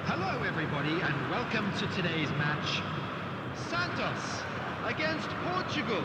Hello everybody and welcome to today's match. Santos against Portugal.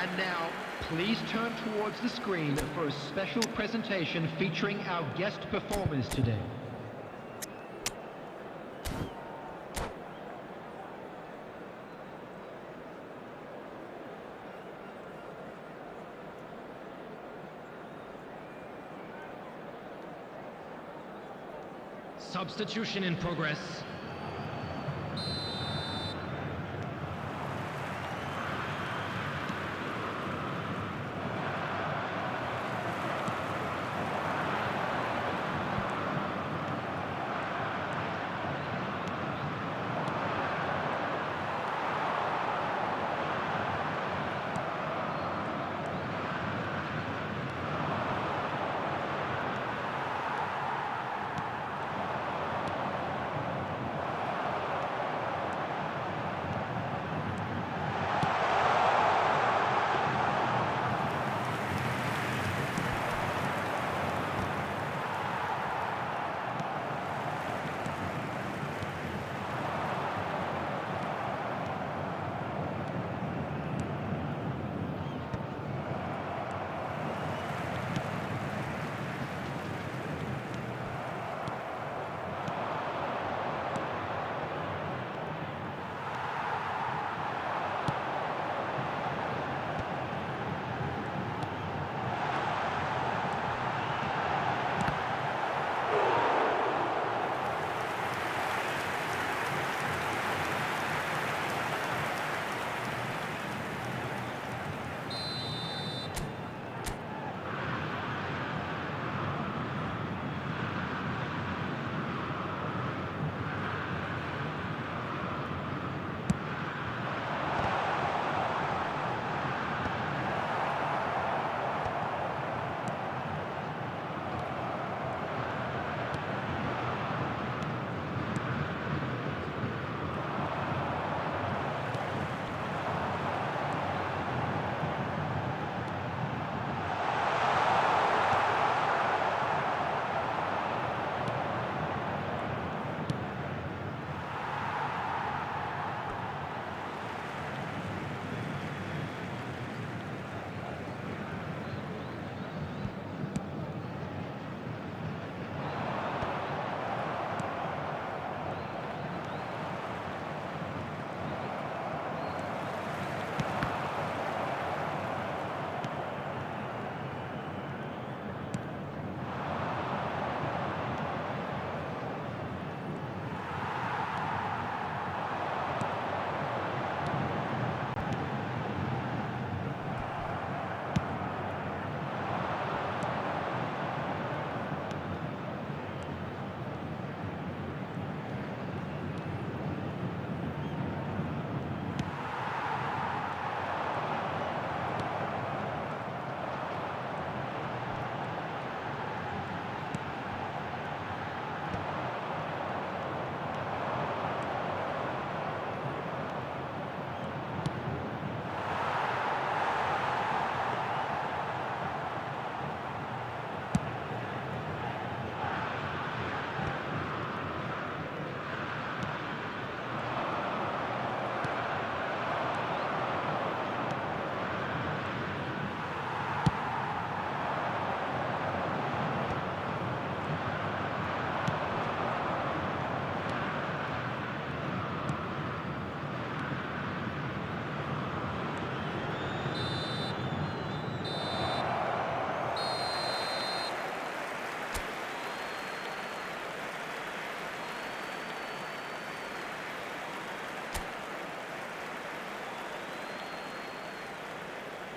And now, please turn towards the screen for a special presentation featuring our guest performers today. Substitution in progress.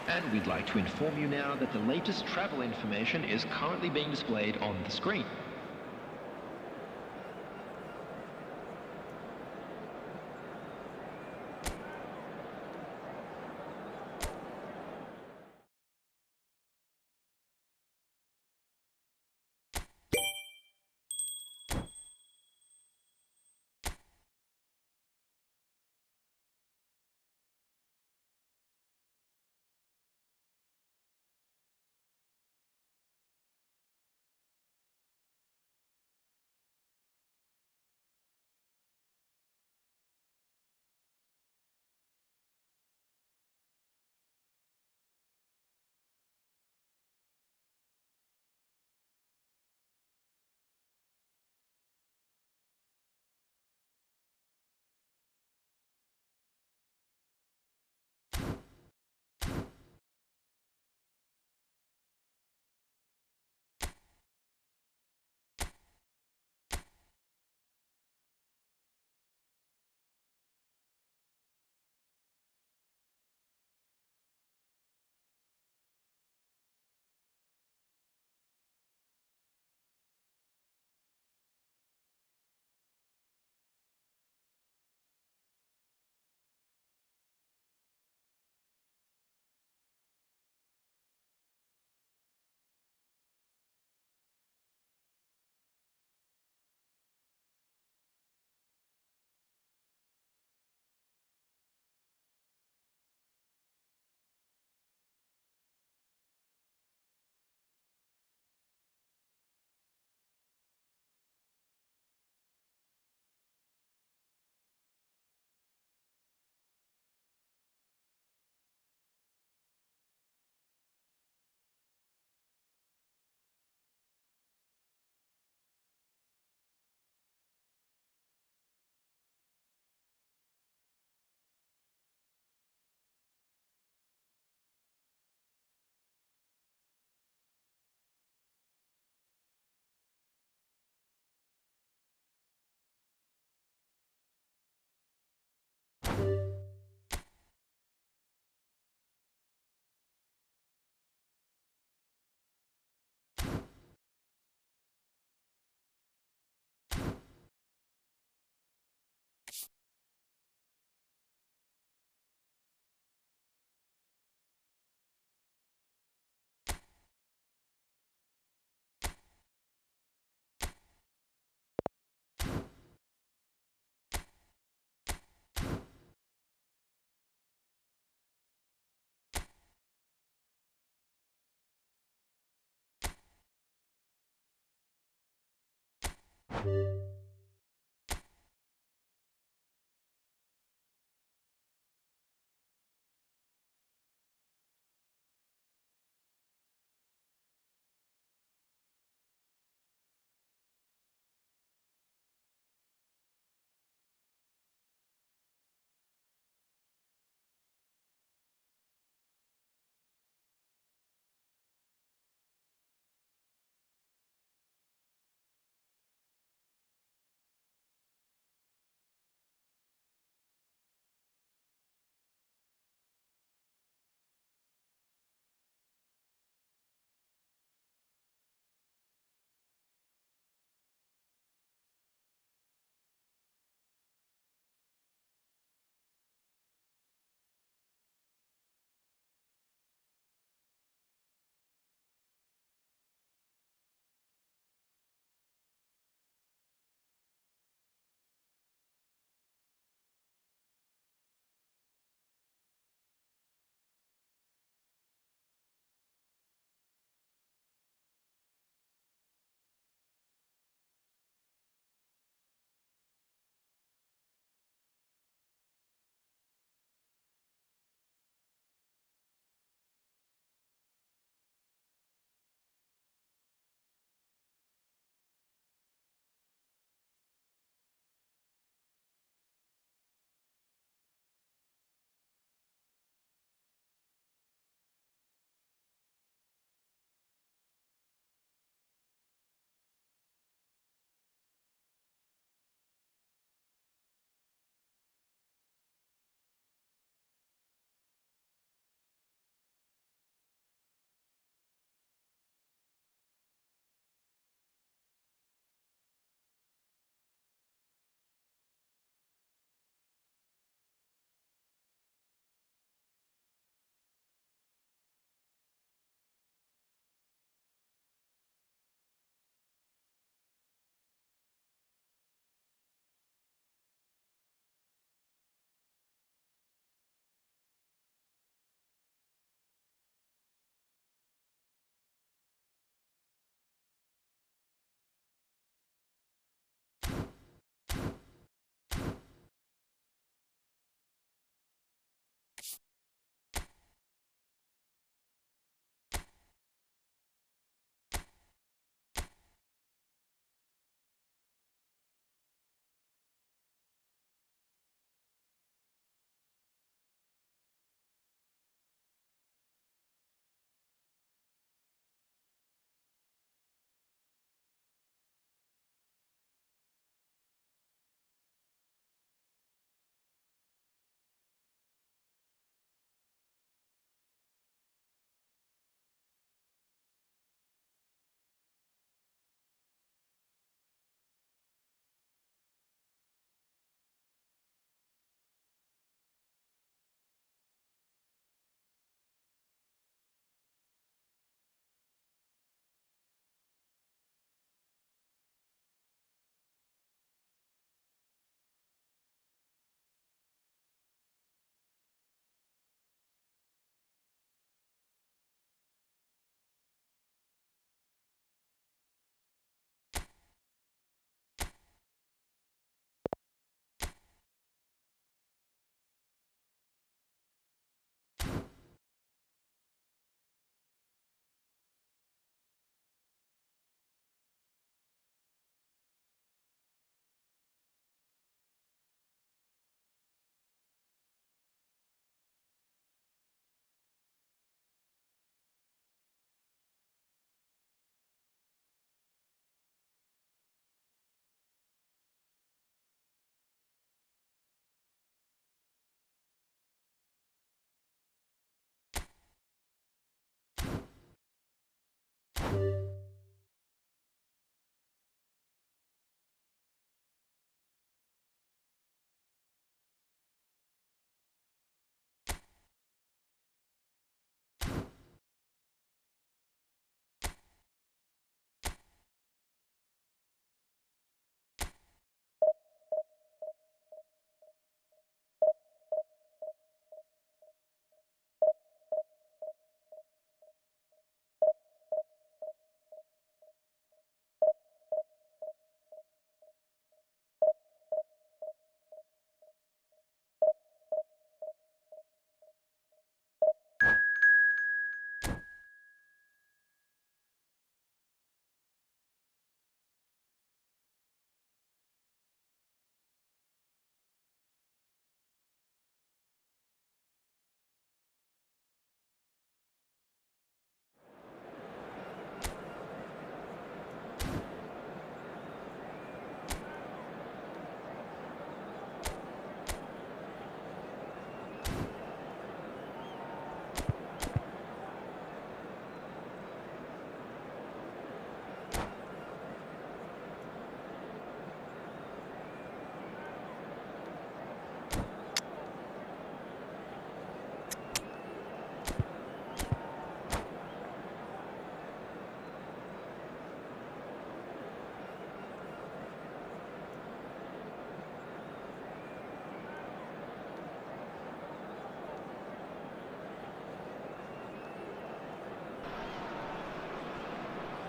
And we'd like to inform you now that the latest travel information is currently being displayed on the screen.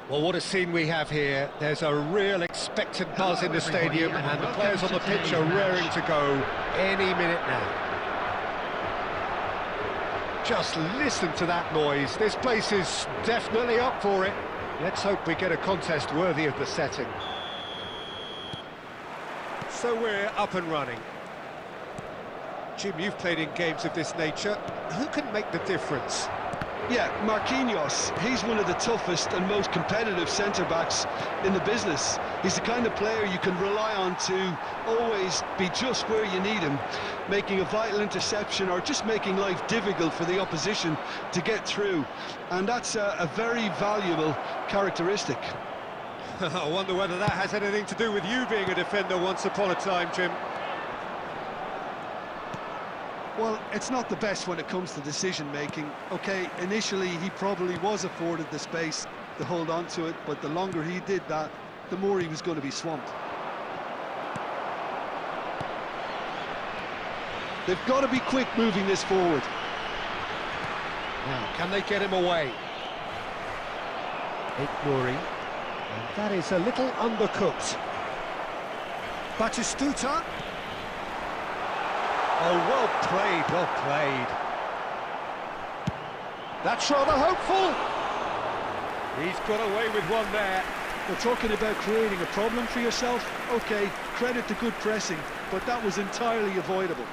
Well, what a scene we have here. There's a real expectant buzz in the stadium, and the players on the pitch are raring to go any minute now. Just listen to that noise. This place is definitely up for it. Let's hope we get a contest worthy of the setting. So we're up and running. Jim, you've played in games of this nature. Who can make the difference? Yeah, Marquinhos, he's one of the toughest and most competitive centre-backs in the business. He's the kind of player you can rely on to always be just where you need him, making a vital interception or just making life difficult for the opposition to get through. And that's a very valuable characteristic. I wonder whether that has anything to do with you being a defender once upon a time, Jim. Well, it's not the best when it comes to decision-making. Okay, initially he probably was afforded the space to hold on to it, but the longer he did that, the more he was going to be swamped. They've got to be quick moving this forward. Now, can they get him away? Murray, and that is a little undercooked. Batistuta. Oh, well played, well played. That's rather hopeful. He's got away with one there. We're talking about creating a problem for yourself. Okay, credit to good pressing, but that was entirely avoidable.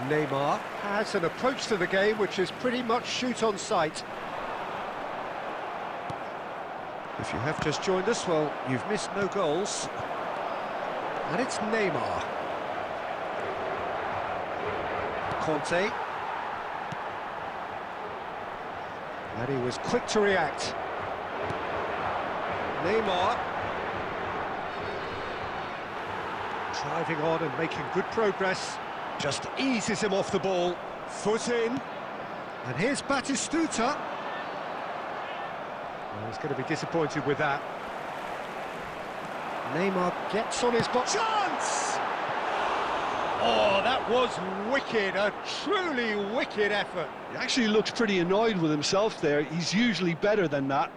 Neymar has an approach to the game which is pretty much shoot on sight. If you have just joined us, well, you've missed no goals. And it's Neymar. Conte. And he was quick to react. Neymar. Driving on and making good progress. Just eases him off the ball, foot in, and here's Batistuta. Well, he's going to be disappointed with that. Neymar gets on his box. Chance! Oh, that was wicked, a truly wicked effort. He actually looks pretty annoyed with himself there. He's usually better than that.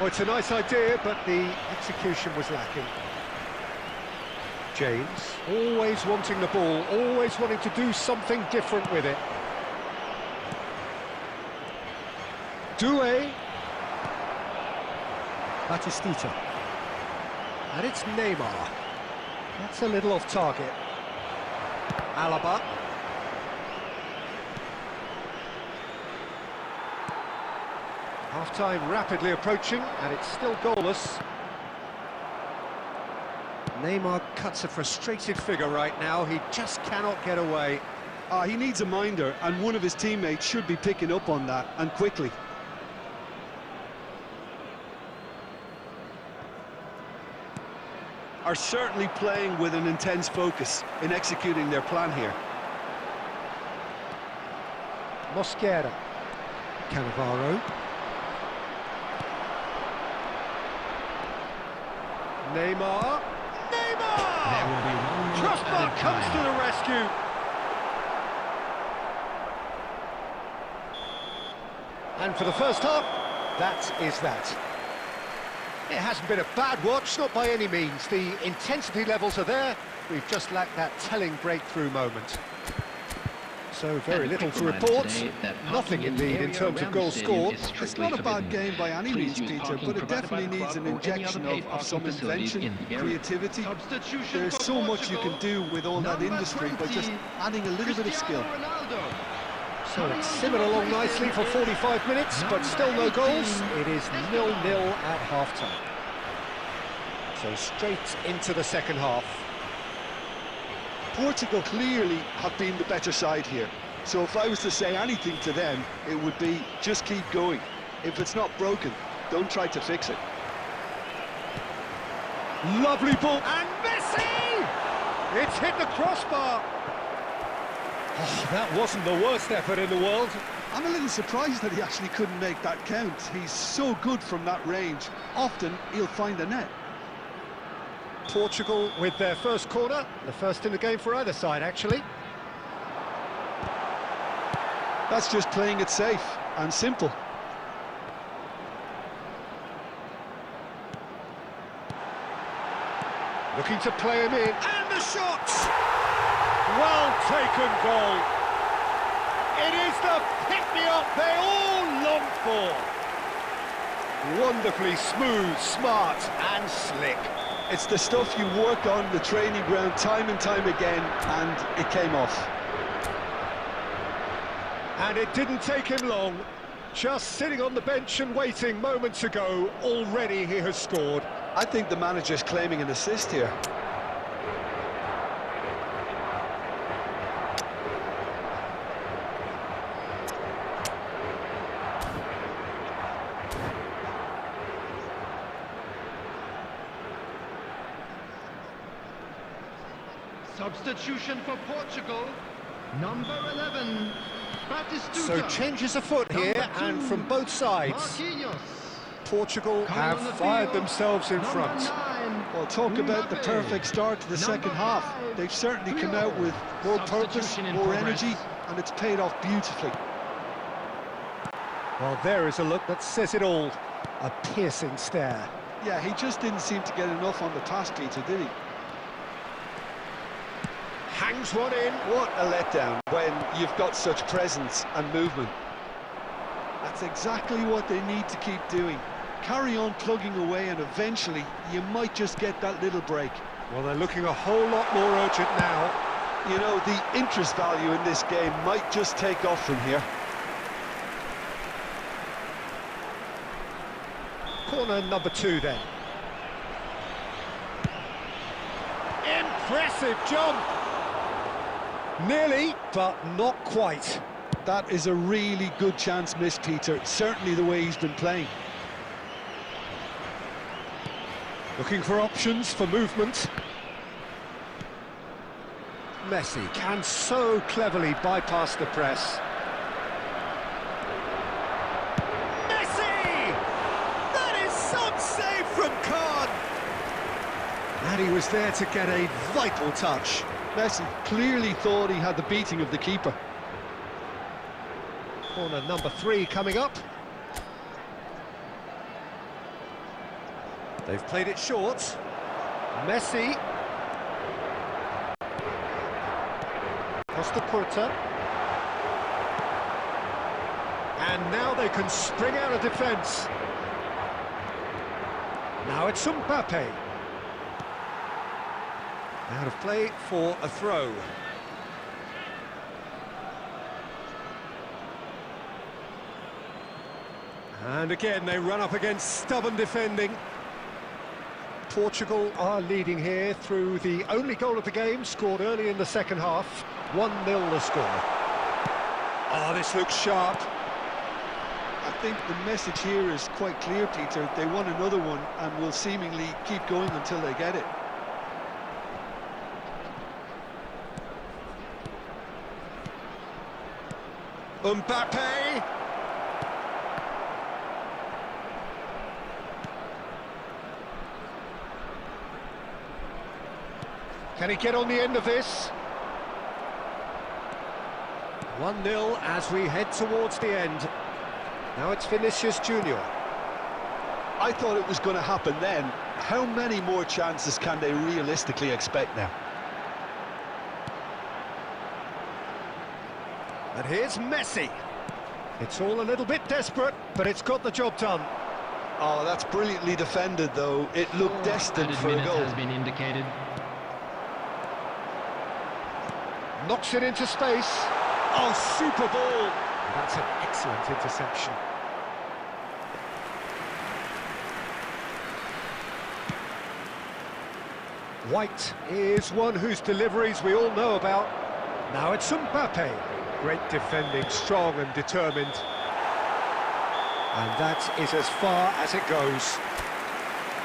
Oh, it's a nice idea, but the execution was lacking. James, always wanting the ball, always wanting to do something different with it. Doué. Batistuta. And it's Neymar. That's a little off target. Alaba. Half-time rapidly approaching, and it's still goalless. Neymar cuts a frustrated figure right now. He just cannot get away. He needs a minder, and one of his teammates should be picking up on that, and quickly. Are certainly playing with an intense focus in executing their plan here. Mosquera. Cannavaro. Neymar. There will be one more Crossbar added comes time. to the rescue. And for the first half, that is that. It hasn't been a bad watch, not by any means. The intensity levels are there. We've just lacked that telling breakthrough moment. So very little to report. Nothing indeed in terms of goals scored. It's not a bad game by any means, Peter, but it definitely needs an injection of some invention, creativity. There's so much you can do with all that industry by just adding a little bit of skill. So it's simmered along nicely for 45 minutes, but still no goals. It is 0-0 at half-time. So straight into the second half. Portugal clearly have been the better side here. So if I was to say anything to them, it would be just keep going. If it's not broken, don't try to fix it. Lovely ball, and Messi! It's hit the crossbar. Oh, that wasn't the worst effort in the world. I'm a little surprised that he actually couldn't make that count. He's so good from that range. Often he'll find the net. Portugal with their first corner, the first in the game for either side, actually. That's just playing it safe and simple. Looking to play him in, and the shot! Well taken goal. It is the pick-me-up they all long for. Wonderfully smooth, smart and slick. It's the stuff you work on the training ground time and time again, and it came off. And it didn't take him long. Just sitting on the bench and waiting moments ago, already he has scored. I think the manager's claiming an assist here. Substitution for Portugal, number 11, Batistuta. So changes afoot here, and from both sides. Marquinhos. Portugal have fired themselves in front. 9, Well, talk about the Mbappe. perfect start to the second half. 5, They've certainly come Puyol. out with more purpose, Substitution in more progress. energy, and it's paid off beautifully. Well, there is a look that says it all. A piercing stare. Yeah, he just didn't seem to get enough on the pass, Peter, did he? Hangs one in. What a letdown when you've got such presence and movement. That's exactly what they need to keep doing. Carry on plugging away, and eventually you might just get that little break. Well, they're looking a whole lot more urgent now. You know, the interest value in this game might just take off from here. Corner number 2 then. Impressive jump. Nearly, but not quite. That is a really good chance missed, Peter. Certainly the way he's been playing. Looking for options for movement. Messi can so cleverly bypass the press. Messi! That is some save from Kahn! And he was there to get a vital touch. Messi clearly thought he had the beating of the keeper. Corner number 3 coming up. They've played it short. Messi. Costa Curta. And now they can spring out of defence. Now it's Mbappe. Out of play for a throw. And again they run up against stubborn defending. Portugal are leading here through the only goal of the game, scored early in the second half. 1-0 the score. Oh, this looks sharp. I think the message here is quite clear, Peter. They want another one and will seemingly keep going until they get it. Mbappe! Can he get on the end of this? 1-0 as we head towards the end. Now it's Vinicius Junior. I thought it was going to happen then. How many more chances can they realistically expect now? And here's Messi. It's all a little bit desperate, but it's got the job done. Oh, that's brilliantly defended, though. It looked destined Added for a minutes goal. has been indicated. Knocks it into space. Oh, super ball. That's an excellent interception. White is one whose deliveries we all know about. Now it's Mbappe. Great defending, strong and determined. And that is as far as it goes.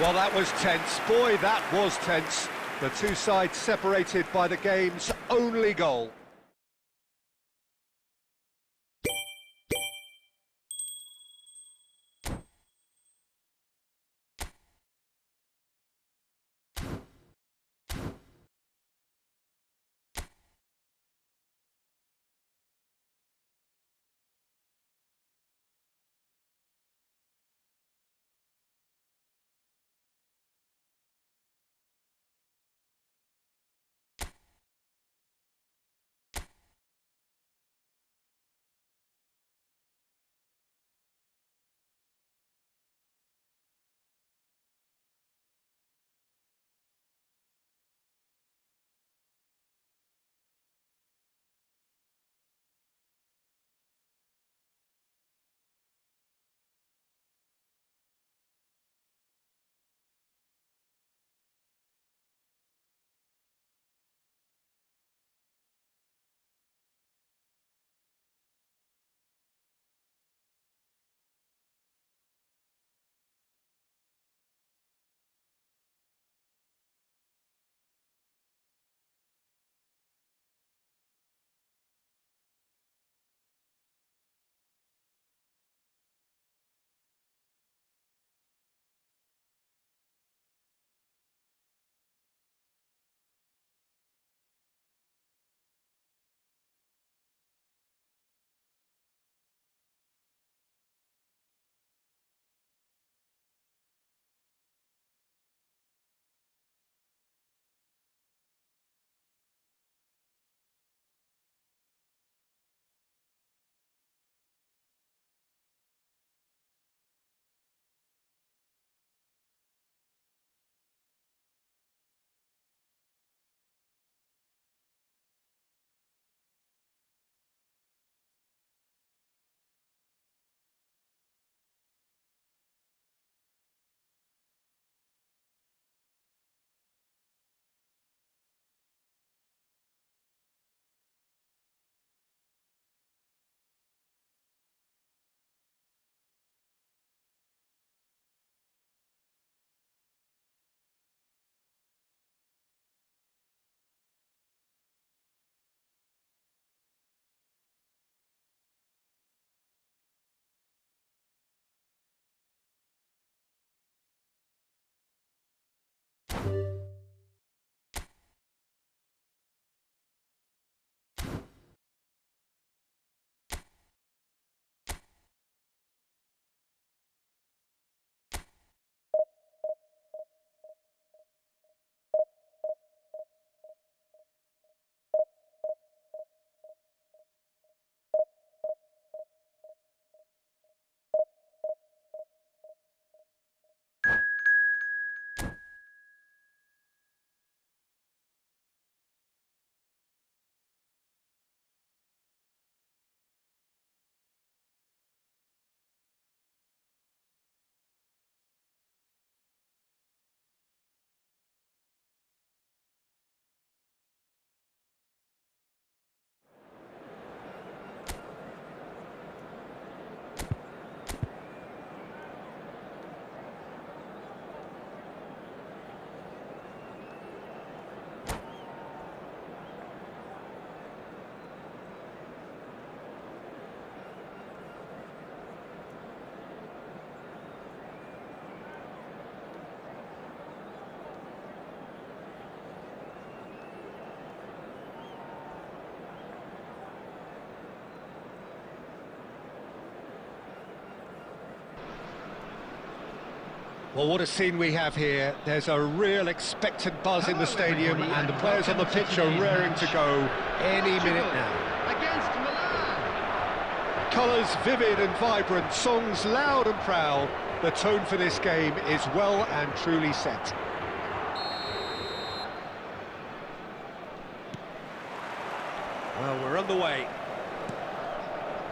Well, that was tense. Boy, that was tense. The two sides separated by the game's only goal. Well, what a scene we have here. There's a real expectant buzz in the stadium, and the players on the pitch are raring to go any minute now. Against Milan. Colours vivid and vibrant, songs loud and proud. The tone for this game is well and truly set. Well, we're underway.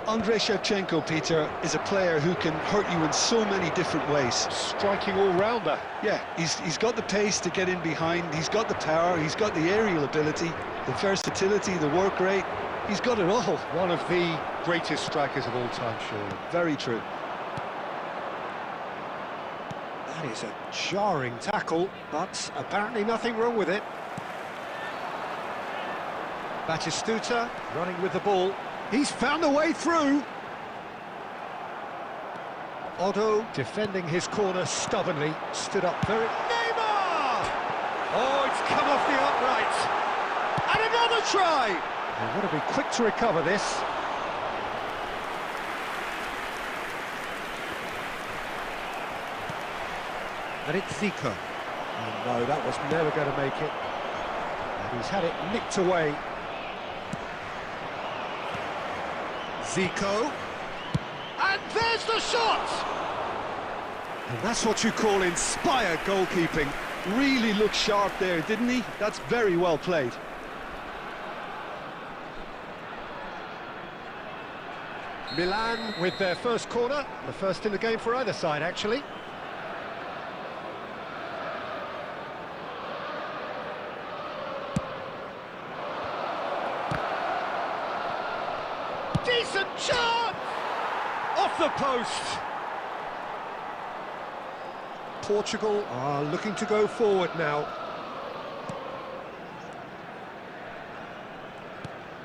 Andrei Shevchenko, Peter, is a player who can hurt you in so many different ways. Striking all-rounder. Yeah, he's got the pace to get in behind, he's got the power, he's got the aerial ability, the versatility, the work rate. He's got it all. One of the greatest strikers of all time, surely. Very true. That It's a jarring tackle, but apparently nothing wrong with it. Batistuta running with the ball. He's found a way through. Otto defending his corner stubbornly, stood up very... Neymar! Oh, it's come off the upright. And another try! They've got to be quick to recover this. And it's Zico. Oh no, that was never going to make it. And he's had it nicked away. Zico. And there's the shot! And that's what you call inspired goalkeeping. Really looked sharp there, didn't he? That's very well played. Milan with their first corner, the first in the game for either side, actually. Decent chance! Off the post! Portugal are looking to go forward now.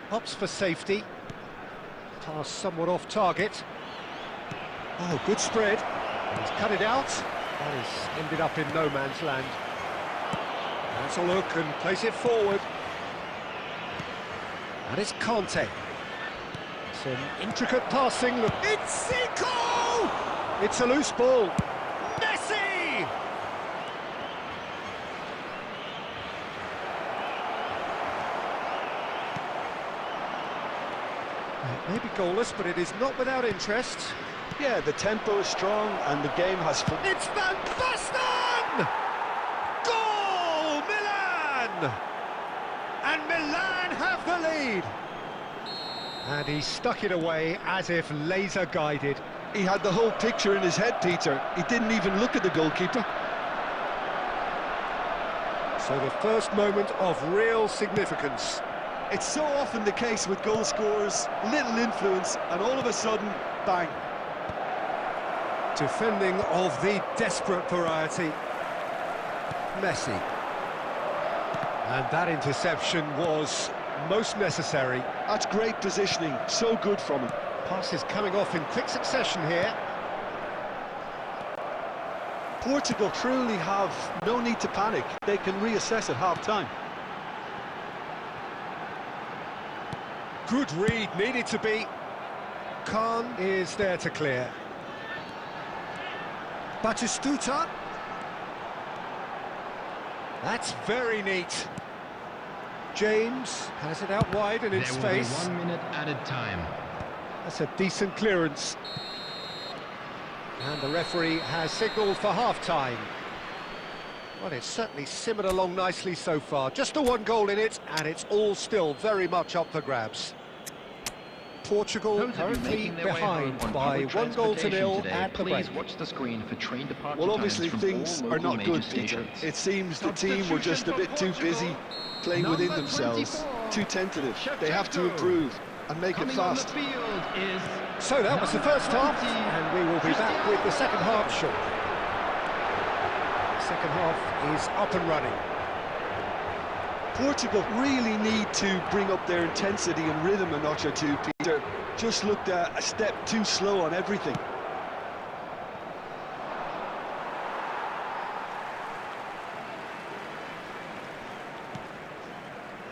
Opts for safety. Pass somewhat off target. Oh, good spread. And he's cut it out. That has ended up in no man's land. That's a look and place it forward. And it's Conte. Some intricate passing. Look, it's Zico! It's a loose ball. Messi! It may be goalless, but it is not without interest. Yeah, the tempo is strong and the game has... It's Van Basten! Goal! Milan! And Milan have the lead! And he stuck it away as if laser-guided. He had the whole picture in his head, Peter. He didn't even look at the goalkeeper. So the first moment of real significance. It's so often the case with goal scorers, little influence, and all of a sudden, bang. Defending of the desperate variety. Messi. And that interception was most necessary. That's great positioning, so good from him. Passes coming off in quick succession here. Portugal truly have no need to panic. They can reassess at half-time. Good read, needed to be. Khan is there to clear. Batistuta. That's very neat. James has it out wide and in space. There will be 1 minute added time. That's a decent clearance. And the referee has signalled for half-time. Well, it's certainly simmered along nicely so far. Just the one goal in it, and it's all still very much up for grabs. Portugal currently behind by 1-0 at the break. Please watch the screen for train departure. Well, obviously things are not good, Peter. It seems the team were just a bit too busy playing within themselves, too tentative. They have to improve and make it fast. So that was the first half, and we will be back with the second half shortly. The second half is up and running. Portugal really need to bring up their intensity and rhythm a notch or two, Peter. Just looked a step too slow on everything.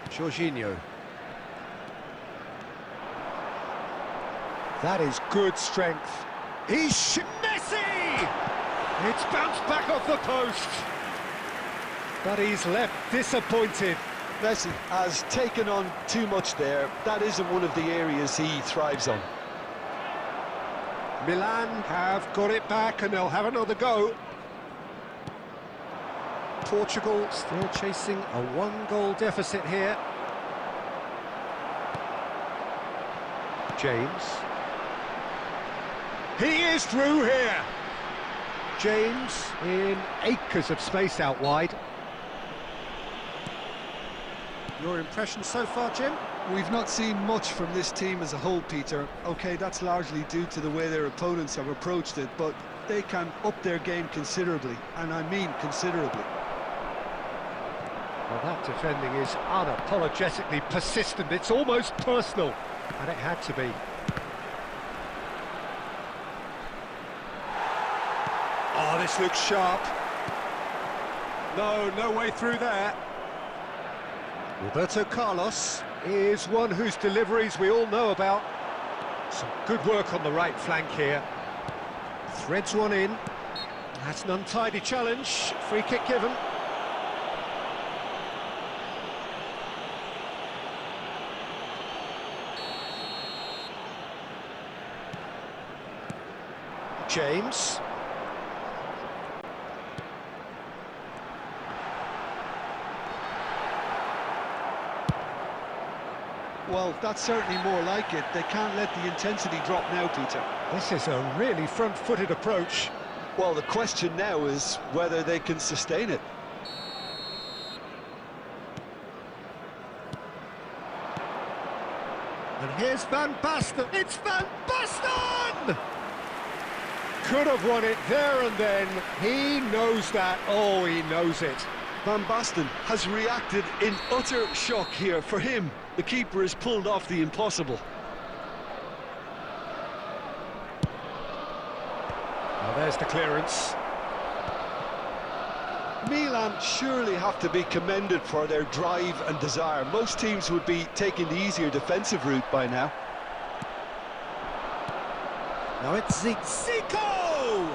Jorginho. That is good strength. He's Messi! It's bounced back off the post. But he's left disappointed. Messi has taken on too much there. That isn't one of the areas he thrives on. Milan have got it back and they'll have another go. Portugal still chasing a 1-goal deficit here. James. He is through here. James in acres of space out wide. Your impression so far, Jim? We've not seen much from this team as a whole, Peter. OK, that's largely due to the way their opponents have approached it, but they can up their game considerably, and I mean considerably. Well, that defending is unapologetically persistent. It's almost personal, and it had to be. Oh, this looks sharp. No way through there. Roberto Carlos is one whose deliveries we all know about. Some good work on the right flank here. Threads one in. That's an untidy challenge. Free kick given. James. Well, that's certainly more like it. They can't let the intensity drop now, Peter. This is a really front-footed approach. Well, the question now is whether they can sustain it. And here's Van Basten. It's Van Basten! Could have won it there and then. He knows that. Oh, he knows it. Van Basten has reacted in utter shock here. For him, the keeper has pulled off the impossible. Now there's the clearance. Milan surely have to be commended for their drive and desire. Most teams would be taking the easier defensive route by now. Now it's Zico!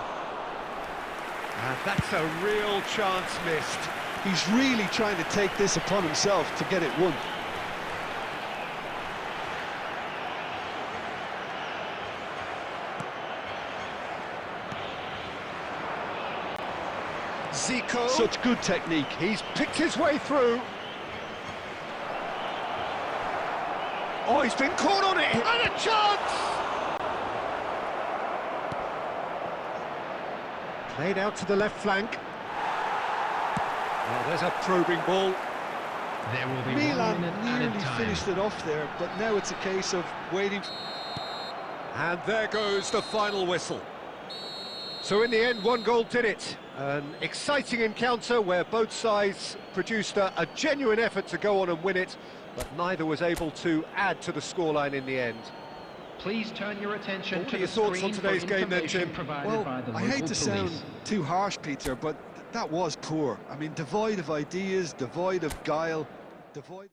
And that's a real chance missed. He's really trying to take this upon himself to get it won. Zico. Such good technique. He's picked his way through. Oh, he's been caught on it. And a chance! Played out to the left flank. Oh, there's a probing ball. There will be 1 Milan minute nearly added time. finished it off there, but now it's a case of waiting. And there goes the final whistle. So in the end, 1 goal did it. An exciting encounter where both sides produced a genuine effort to go on and win it, but neither was able to add to the scoreline in the end. Please turn your attention What to are your the thoughts screen on today's for game then, information Jim? provided Well, by the I local hate to police. sound too harsh, Peter, but that was poor. I mean, devoid of ideas, devoid of guile, devoid...